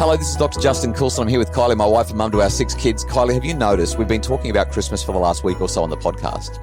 Hello, this is Dr. Justin Coulson. I'm here with Kylie, my wife and mum to our 6 kids. Kylie, have you noticed we've been talking about Christmas for the last week or so on the podcast?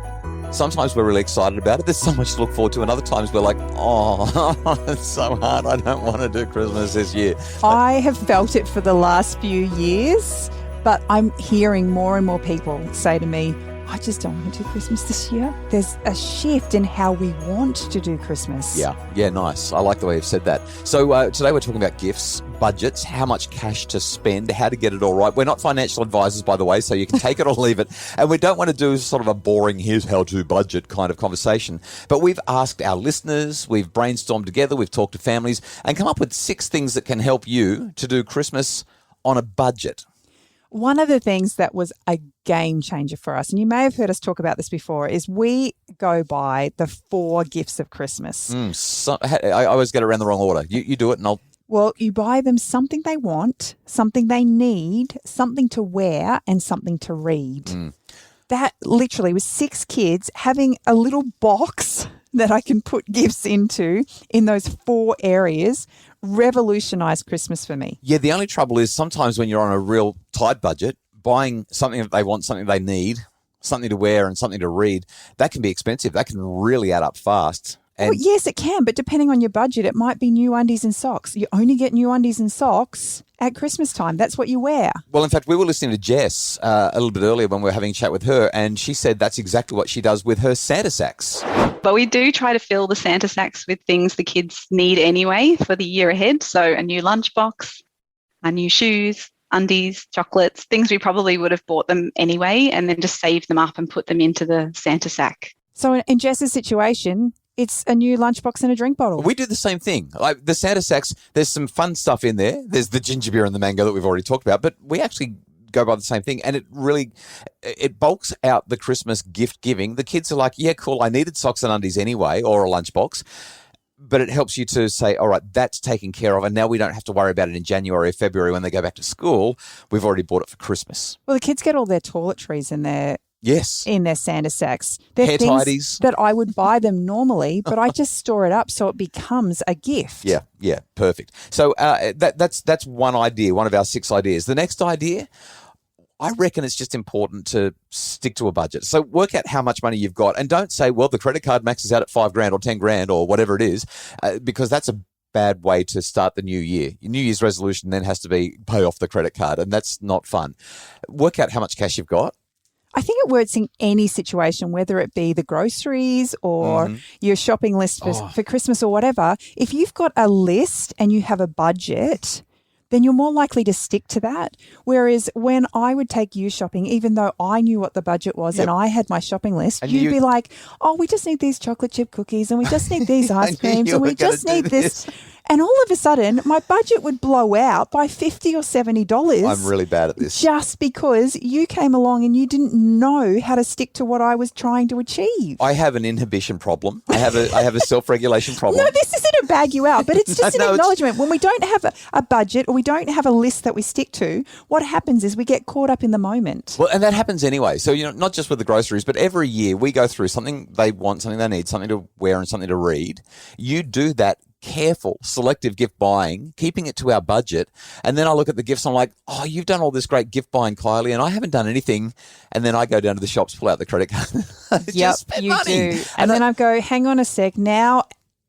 Sometimes we're really excited about it. There's so much to look forward to. And other times we're like, oh, it's so hard. I don't want to do Christmas this year. I have felt it for the last few years, but I'm hearing more and more people say to me, I just don't want to do Christmas this year. There's a shift in how we want to do Christmas. Yeah, nice. I like the way you've said that. So today we're talking about gifts, budgets, how much cash to spend, how to get it all right. We're not financial advisors, by the way, so you can take it or leave it. And we don't want to do sort of a boring, here's how to budget kind of conversation. But we've asked our listeners, we've brainstormed together, we've talked to families and come up with 6 things that can help you to do Christmas on a budget. One of the things that was a game changer for us, and you may have heard us talk about this before, is we go by the 4 gifts of Christmas. I always get it around the wrong order. You do it and I'll... Well, you buy them something they want, something they need, something to wear, and something to read. That literally was 6 kids having a little box that I can put gifts into in those 4 areas. Revolutionised Christmas for me. Yeah, the only trouble is sometimes when you're on a real tight budget, buying something that they want, something they need, something to wear and something to read, that can be expensive. That can really add up fast. And well, yes, it can, but depending on your budget, it might be new undies and socks. You only get new undies and socks at Christmas time. That's what you wear. Well, in fact, we were listening to Jess a little bit earlier when we were having a chat with her, and she said that's exactly what she does with her Santa sacks. But we do try to fill the Santa sacks with things the kids need anyway for the year ahead. So a new lunchbox, a new shoes, undies, chocolates, things we probably would have bought them anyway, and then just save them up and put them into the Santa sack. So in Jess's situation, it's a new lunchbox and a drink bottle. We do the same thing. Like the Santa sacks, there's some fun stuff in there. There's the ginger beer and the mango that we've already talked about, but we actually go by the same thing, and it bulks out the Christmas gift giving. The kids are like, yeah, cool, I needed socks and undies anyway, or a lunchbox, but it helps you to say, all right, that's taken care of, and now we don't have to worry about it in January or February when they go back to school. We've already bought it for Christmas. Well, the kids get all their toiletries in their Santa sacks. They're hair things tidies that I would buy them normally, but I just store it up so it becomes a gift. Yeah, perfect. So that's one idea, one of our 6 ideas. The next idea, I reckon it's just important to stick to a budget. So work out how much money you've got, and don't say, well, the credit card maxes out at $5,000 or $10,000 or whatever it is, because that's a bad way to start the new year. Your New Year's resolution then has to be pay off the credit card, and that's not fun. Work out how much cash you've got. I think it works in any situation, whether it be the groceries or your shopping list for Christmas or whatever. If you've got a list and you have a budget, then you're more likely to stick to that. Whereas when I would take you shopping, even though I knew what the budget was and I had my shopping list, and you'd be like, oh, we just need these chocolate chip cookies and we just need these ice creams and we just need this. And all of a sudden, my budget would blow out by $50 or $70. I'm really bad at this. Just because you came along and you didn't know how to stick to what I was trying to achieve. I have an inhibition problem. I have a self-regulation problem. No, this isn't to bag you out, but it's just an acknowledgement. When we don't have a budget or we don't have a list that we stick to, what happens is we get caught up in the moment. Well, and that happens anyway. So, not just with the groceries, but every year we go through something they want, something they need, something to wear and something to read. You do that careful, selective gift buying, keeping it to our budget. And then I look at the gifts, I'm like, oh, you've done all this great gift buying, Kylie, and I haven't done anything. And then I go down to the shops, pull out the credit card. Yep, you do. And then I go, hang on a sec, now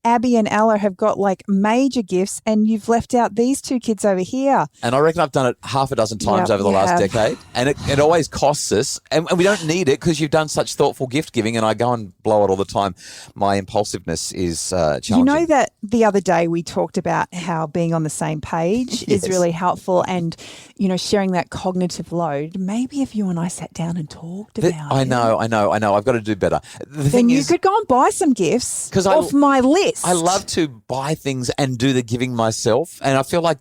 Abby and Ella have got like major gifts and you've left out these 2 kids over here. And I reckon I've done it half a dozen times over the last decade. And it always costs us. And we don't need it because you've done such thoughtful gift giving, and I go and blow it all the time. My impulsiveness is challenging. You know that the other day we talked about how being on the same page is really helpful, and, sharing that cognitive load. Maybe if you and I sat down and talked about it. I know. I've got to do better. Then you could go and buy some gifts off my list. I love to buy things and do the giving myself. And I feel like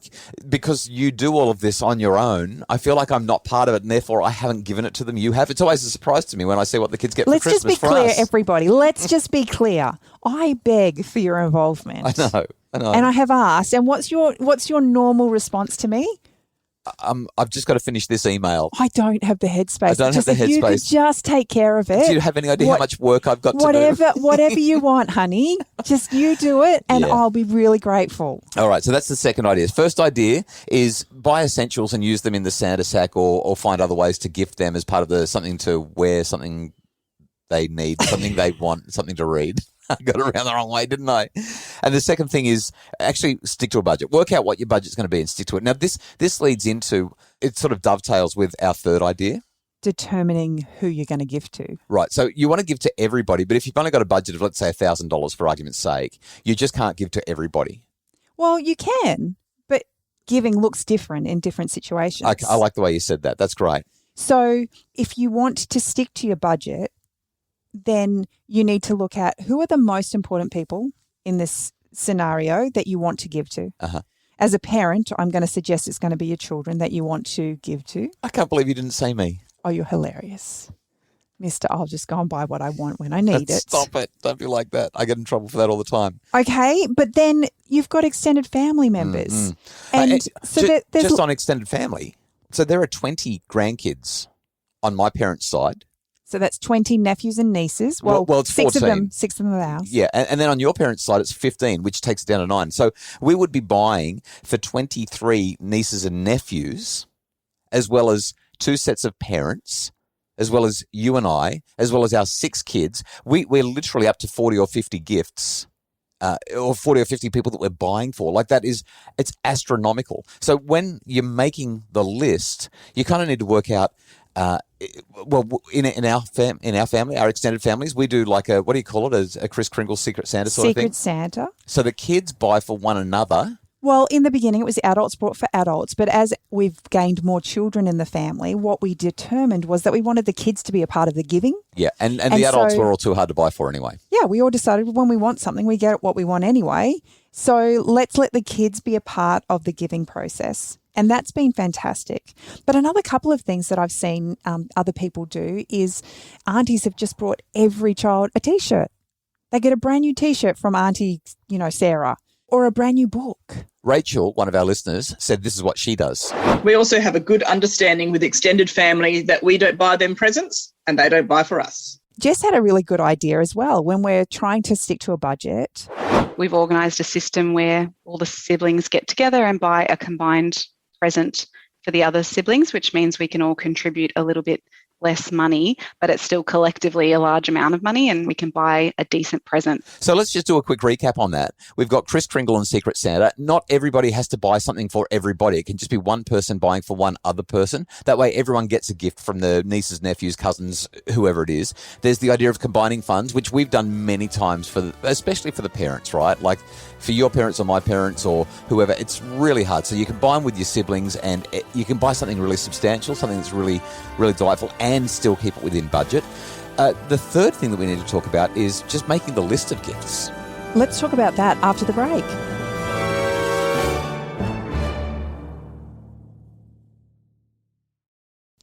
because you do all of this on your own, I feel like I'm not part of it, and therefore I haven't given it to them. You have. It's always a surprise to me when I see what the kids get for Christmas. Let's just be clear, everybody. Let's just be clear. I beg for your involvement. I know. And I have asked. And what's your normal response to me? I've just got to finish this email. I don't have the headspace. I don't have the If you could headspace. just take care of it. Do you have any idea how much work I've got to do? Whatever you want, honey. Just you do it and I'll be really grateful. All right, so that's the second idea. First idea is buy essentials and use them in the Santa sack or find other ways to gift them as part of the something to wear, something they need, something they want, something to read. I got it around the wrong way, didn't I? And the second thing is actually stick to a budget. Work out what your budget's going to be and stick to it. Now, this leads into, it sort of dovetails with our third idea. Determining who you're going to give to. Right. So you want to give to everybody, but if you've only got a budget of, let's say, $1,000 for argument's sake, you just can't give to everybody. Well, you can, but giving looks different in different situations. I like the way you said that. That's great. So if you want to stick to your budget, then you need to look at who are the most important people in this scenario that you want to give to. Uh-huh. As a parent, I'm going to suggest it's going to be your children that you want to give to. I can't believe you didn't say me. Oh, you're hilarious. Mister, I'll just go and buy what I want when I need it. Stop it. Don't be like that. I get in trouble for that all the time. Okay, but then you've got extended family members. And so there's just on extended family. So there are 20 grandkids on my parents' side. So that's 20 nephews and nieces. Well, it's 14. Six of them are ours. Yeah, and then on your parents' side, it's 15, which takes it down to 9. So we would be buying for 23 nieces and nephews, as well as 2 sets of parents, as well as you and I, as well as our 6 kids. We're literally up to 40 or 50 gifts. Or 40 or 50 people that we're buying for. Like it's astronomical. So when you're making the list, you kind of need to work out, in our family, our extended families, we do like what do you call it? A Kris Kringle Secret Santa sort of thing? Secret Santa. So the kids buy for one another. Well, in the beginning, it was adults bought for adults. But as we've gained more children in the family, what we determined was that we wanted the kids to be a part of the giving. Yeah, and the adults were all too hard to buy for anyway. Yeah, we all decided when we want something, we get what we want anyway. So let's let the kids be a part of the giving process. And that's been fantastic. But another couple of things that I've seen other people do is aunties have just brought every child a T-shirt. They get a brand new T-shirt from Auntie, Sarah, or a brand new book. Rachel, one of our listeners, said this is what she does. We also have a good understanding with extended family that we don't buy them presents and they don't buy for us. Jess had a really good idea as well. When we're trying to stick to a budget, we've organised a system where all the siblings get together and buy a combined present for the other siblings, which means we can all contribute a little bit less money, but it's still collectively a large amount of money and we can buy a decent present. So let's just do a quick recap on that. We've got Kris Kringle and Secret Santa. Not everybody has to buy something for everybody. It can just be one person buying for one other person. That way everyone gets a gift from the nieces, nephews, cousins, whoever it is. There's the idea of combining funds, which we've done many times, especially for the parents, right? Like for your parents or my parents or whoever, it's really hard. So you combine with your siblings and you can buy something really substantial, something that's really, really delightful and still keep it within budget. The third thing that we need to talk about is just making the list of gifts. Let's talk about that after the break.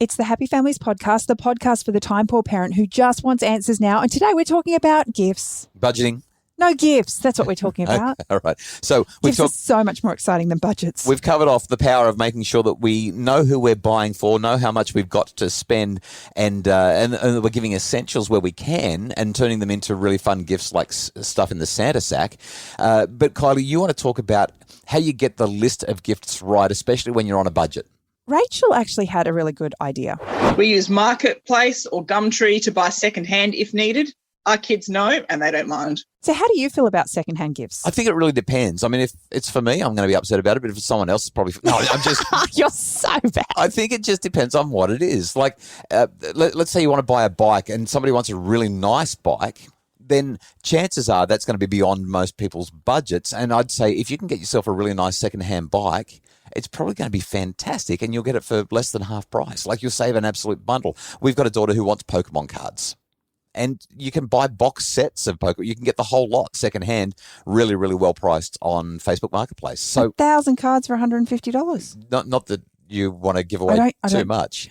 It's the Happy Families podcast, the podcast for the time poor parent who just wants answers now. And today we're talking about gifts. Budgeting. No gifts. That's what we're talking about. Okay, all right. So gifts are so much more exciting than budgets. We've covered off the power of making sure that we know who we're buying for, know how much we've got to spend, and we're giving essentials where we can and turning them into really fun gifts like stuff in the Santa sack. But Kylie, you want to talk about how you get the list of gifts right, especially when you're on a budget. Rachel actually had a really good idea. We use Marketplace or Gumtree to buy secondhand if needed. Our kids know and they don't mind. So how do you feel about secondhand gifts? I think it really depends. I mean, if it's for me, I'm going to be upset about it, but if it's someone else, it's probably... No, I'm just... You're so bad. I think it just depends on what it is. Like, let's say you want to buy a bike and somebody wants a really nice bike, then chances are that's going to be beyond most people's budgets. And I'd say if you can get yourself a really nice secondhand bike, it's probably going to be fantastic and you'll get it for less than half price. Like, you'll save an absolute bundle. We've got a daughter who wants Pokemon cards. And you can buy box sets of Pokemon. You can get the whole lot secondhand, really, really well priced on Facebook Marketplace. So 1,000 cards for $150. Not that you want to give away too much.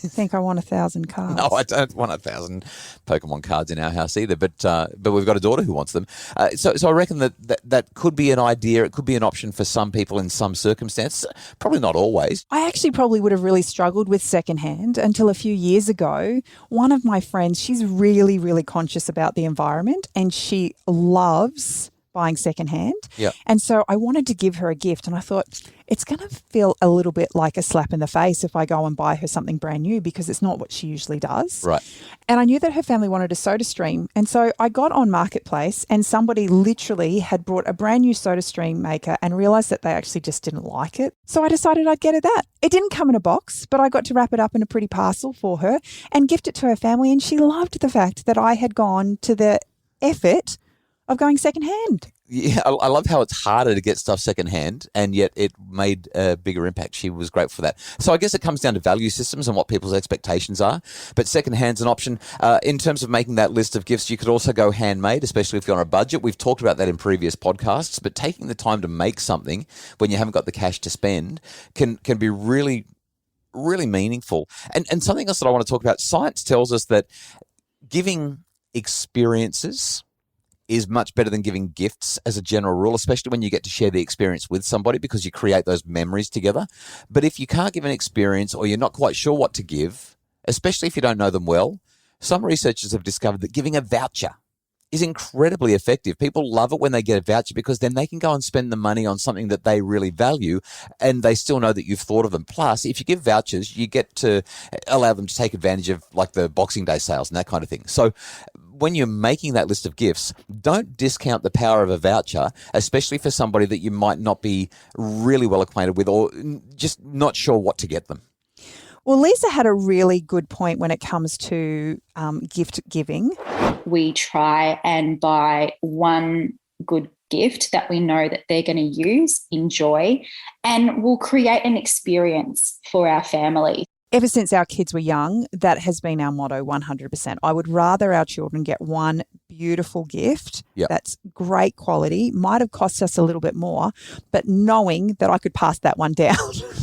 think I want 1,000 cards. No, I don't want 1,000 Pokemon cards in our house either, but we've got a daughter who wants them. So I reckon that could be an idea. It could be an option for some people in some circumstances. Probably not always. I actually probably would have really struggled with secondhand until a few years ago. One of my friends, she's really, really conscious about the environment and she loves buying secondhand. Yeah. And so I wanted to give her a gift and I thought it's going to feel a little bit like a slap in the face if I go and buy her something brand new because it's not what she usually does. Right. And I knew that her family wanted a soda stream. And so I got on Marketplace and somebody literally had brought a brand new soda stream maker and realised that they actually just didn't like it. So I decided I'd get her that. It didn't come in a box, but I got to wrap it up in a pretty parcel for her and gift it to her family. And she loved the fact that I had gone to the effort of going secondhand. Yeah, I love how it's harder to get stuff secondhand, and yet it made a bigger impact. She was grateful for that. So I guess it comes down to value systems and what people's expectations are. But secondhand's an option. In terms of making that list of gifts, you could also go handmade, especially if you're on a budget. We've talked about that in previous podcasts. But taking the time to make something when you haven't got the cash to spend can be really, really meaningful. And something else that I want to talk about, science tells us that giving experiences is much better than giving gifts as a general rule, especially when you get to share the experience with somebody because you create those memories together. But if you can't give an experience or you're not quite sure what to give, especially if you don't know them well, some researchers have discovered that giving a voucher is incredibly effective. People love it when they get a voucher because then they can go and spend the money on something that they really value and they still know that you've thought of them. Plus, if you give vouchers, you get to allow them to take advantage of like the Boxing Day sales and that kind of thing. So when you're making that list of gifts, don't discount the power of a voucher, especially for somebody that you might not be really well acquainted with or just not sure what to get them. Well, Lisa had a really good point when it comes to gift giving. We try and buy one good gift that we know that they're going to use, enjoy, and will create an experience for our family. Ever since our kids were young, that has been our motto 100%. I would rather our children get one beautiful gift that's great quality, might have cost us a little bit more, but knowing that I could pass that one down.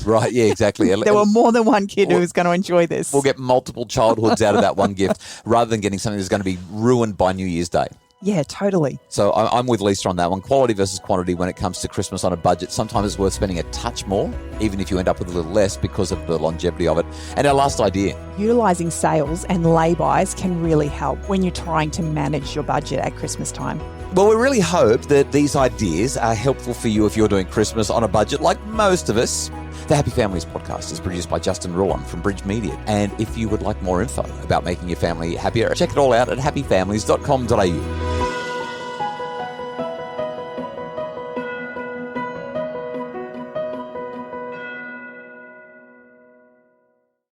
Right, yeah, exactly. There were more than one kid who was going to enjoy this. We'll get multiple childhoods out of that one gift rather than getting something that's going to be ruined by New Year's Day. Yeah, totally. So I'm with Lisa on that one. Quality versus quantity when it comes to Christmas on a budget. Sometimes it's worth spending a touch more, even if you end up with a little less because of the longevity of it. And our last idea. Utilising sales and lay-bys can really help when you're trying to manage your budget at Christmas time. Well, we really hope that these ideas are helpful for you if you're doing Christmas on a budget like most of us. The Happy Families podcast is produced by Justin Rullon from Bridge Media. And if you would like more info about making your family happier, check it all out at happyfamilies.com.au.